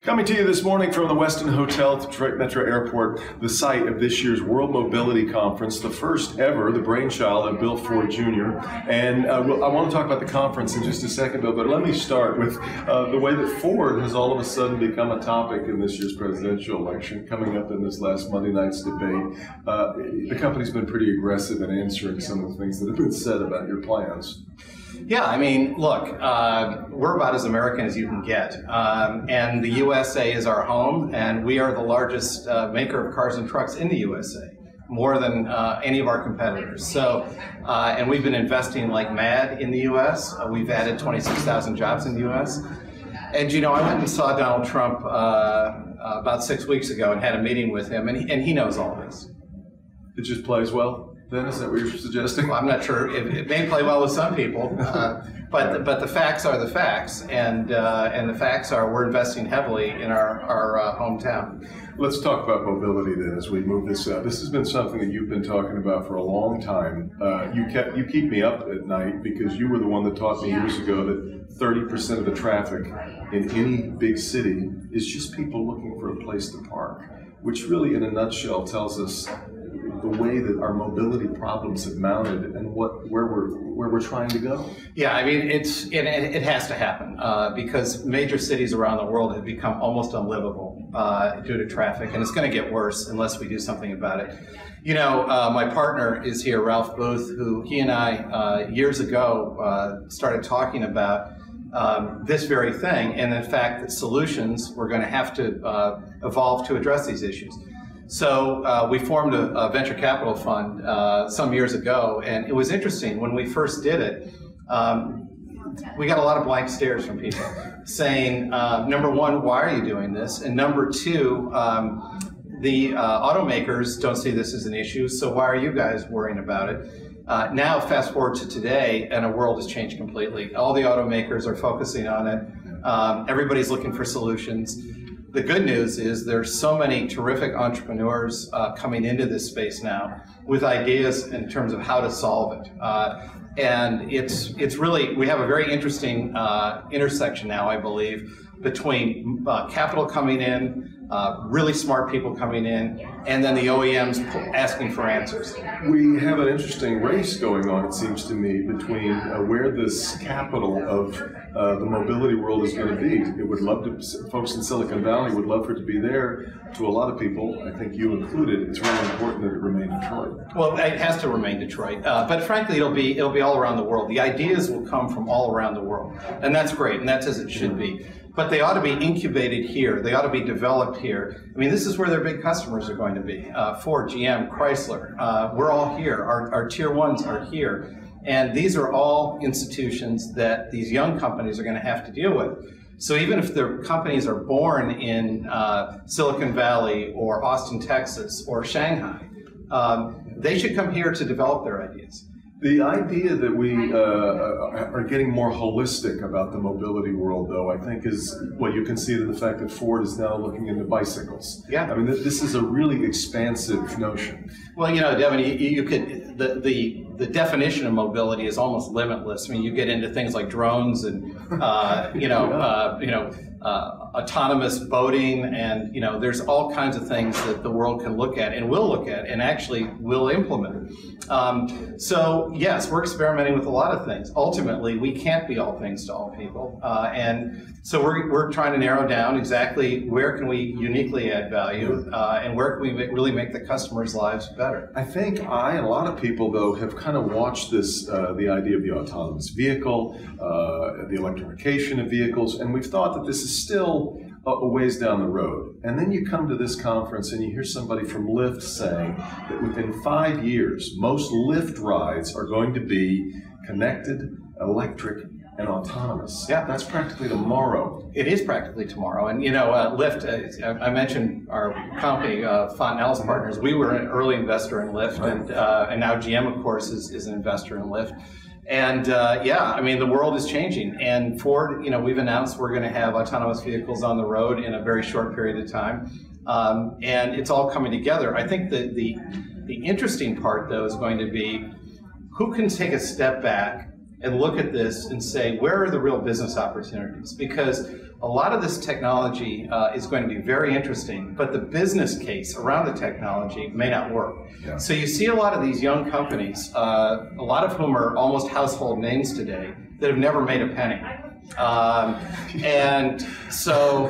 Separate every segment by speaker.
Speaker 1: Coming to you this morning from the Westin Hotel at Detroit Metro Airport, the site of this year's World Mobility Conference, the first ever, the brainchild of Bill Ford Jr. And I want to talk about the conference in just a second, Bill, but let me start with the way that Ford has all of a sudden become a topic in this year's presidential election, coming up in this last Monday night's debate. The company's been pretty aggressive in answering some of the things that have been said about your plans.
Speaker 2: Yeah, I mean, look, we're about as American as you can get. And the USA is our home, and we are the largest maker of cars and trucks in the USA, more than any of our competitors. So, and we've been investing like mad in the US. We've added 26,000 jobs in the US. And, you know, I went and saw Donald Trump about 6 weeks ago and had a meeting with him, and he knows all this.
Speaker 1: It just plays well? Then is that what you're suggesting?
Speaker 2: Well, I'm not sure. It may play well with some people, but the facts are the facts, and the facts are we're investing heavily in our hometown.
Speaker 1: Let's talk about mobility then as we move this up. This has been something that you've been talking about for a long time. You keep me up at night because you were the one that taught me years ago that 30% of the traffic in any big city is just people looking for a place to park, which really in a nutshell tells us the way that our mobility problems have mounted and where we're trying to go.
Speaker 2: Yeah, I mean, it has to happen because major cities around the world have become almost unlivable due to traffic, and it's going to get worse unless we do something about it. You know, my partner is here, Ralph Booth, who he and I years ago started talking about this very thing, and in fact that solutions were going to have to evolve to address these issues. So we formed a venture capital fund some years ago, and it was interesting. When we first did it, we got a lot of blank stares from people saying, number one, why are you doing this? And number two, the automakers don't see this as an issue, so why are you guys worrying about it? Now, fast forward to today, and our world has changed completely. All the automakers are focusing on it. Everybody's looking for solutions. The good news is there's so many terrific entrepreneurs coming into this space now with ideas in terms of how to solve it. And it's really, we have a very interesting intersection now, I believe, between capital coming in, really smart people coming in, and then the OEMs asking for answers.
Speaker 1: We have an interesting race going on, it seems to me, between where this capital of the mobility world is going to be. It would love to, folks in Silicon Valley would love for it to be there. To a lot of people, I think you included, it's really important that it remain Detroit.
Speaker 2: Well, it has to remain Detroit, but frankly, it'll be all around the world. The ideas will come from all around the world, and that's great, and that's as it should be. But they ought to be incubated here. They ought to be developed here. I mean, this is where their big customers are going to be. Ford, GM, Chrysler, we're all here. Our tier ones are here. And these are all institutions that these young companies are going to have to deal with. So even if the companies are born in Silicon Valley or Austin, Texas, or Shanghai, they should come here to develop their ideas.
Speaker 1: The idea that we are getting more holistic about the mobility world, though, I think is, well, you can see it in the fact that Ford is now looking into bicycles.
Speaker 2: Yeah.
Speaker 1: I mean, this is a really expansive notion.
Speaker 2: Well, you know, Devin, you could, the definition of mobility is almost limitless. I mean, you get into things like drones and, autonomous boating, and there's all kinds of things that the world can look at and will look at and actually will implement. So yes, we're experimenting with a lot of things. Ultimately, we can't be all things to all people, and so we're trying to narrow down exactly where can we uniquely add value and where can we really make the customers' lives better.
Speaker 1: I think and a lot of people, though, have kind of watched this, the idea of the autonomous vehicle, the electrification of vehicles, and we've thought that this is still a ways down the road. And then you come to this conference and you hear somebody from Lyft saying that within 5 years, most Lyft rides are going to be connected, electric, and autonomous.
Speaker 2: Yeah,
Speaker 1: that's practically tomorrow.
Speaker 2: It is practically tomorrow. And Lyft, I mentioned our company, Fontanel's Partners. We were an early investor in Lyft, right. And now GM, of course, is an investor in Lyft. And yeah, I mean, the world is changing. And Ford, we've announced we're going to have autonomous vehicles on the road in a very short period of time. And it's all coming together. I think that the interesting part, though, is going to be who can take a step back and look at this and say, where are the real business opportunities? Because a lot of this technology is going to be very interesting, but the business case around the technology may not work. Yeah. So you see a lot of these young companies, a lot of whom are almost household names today, that have never made a penny. And so,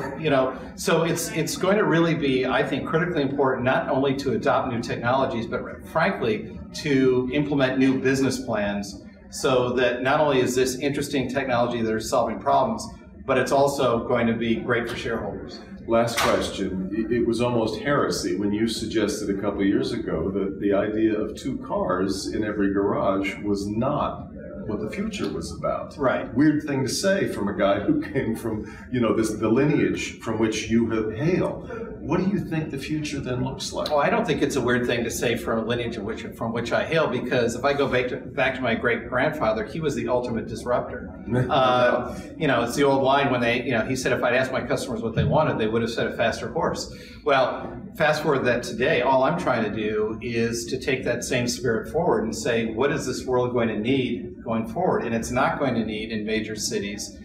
Speaker 2: so it's going to really be, I think, critically important not only to adopt new technologies, but frankly, to implement new business plans so that not only is this interesting technology that is solving problems, but it's also going to be great for shareholders.
Speaker 1: Last question. It was almost heresy when you suggested a couple of years ago that the idea of 2 cars in every garage was not what the future was about.
Speaker 2: Right.
Speaker 1: Weird thing to say from a guy who came from, the lineage from which you hail. What do you think the future then looks like?
Speaker 2: Well, I don't think it's a weird thing to say from a lineage from which I hail, because if I go back to my great-grandfather, he was the ultimate disruptor. It's the old line when he said if I'd asked my customers what they wanted, they would have said a faster horse. Well, fast forward that today, all I'm trying to do is to take that same spirit forward and say, what is this world going to need going forward? And it's not going to need, in major cities,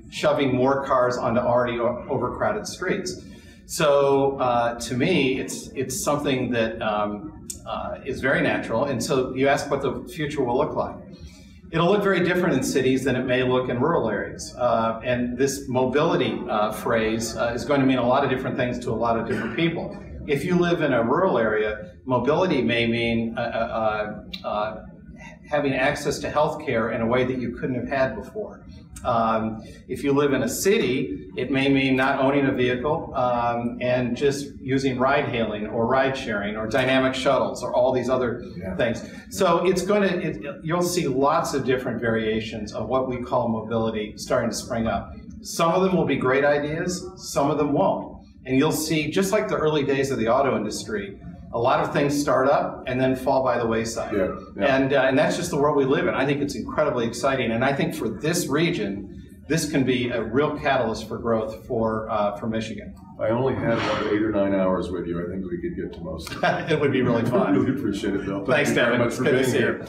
Speaker 2: shoving more cars onto already overcrowded streets. So to me, it's something that is very natural. And so you ask what the future will look like. It'll look very different in cities than it may look in rural areas. And this mobility phrase is going to mean a lot of different things to a lot of different people. If you live in a rural area, mobility may mean having access to health care in a way that you couldn't have had before. If you live in a city, it may mean not owning a vehicle and just using ride hailing or ride sharing or dynamic shuttles or all these other things. So you'll see lots of different variations of what we call mobility starting to spring up. Some of them will be great ideas, some of them won't. And you'll see, just like the early days of the auto industry, a lot of things start up and then fall by the wayside. And that's just the world we live in. I think it's incredibly exciting. And I think for this region, this can be a real catalyst for growth for Michigan.
Speaker 1: I only had about 8 or 9 hours with you. I think we could get to most of it.
Speaker 2: It would be really fun.
Speaker 1: I really appreciate it, Bill.
Speaker 2: Thanks, Devin.
Speaker 1: Thank you very much for being here.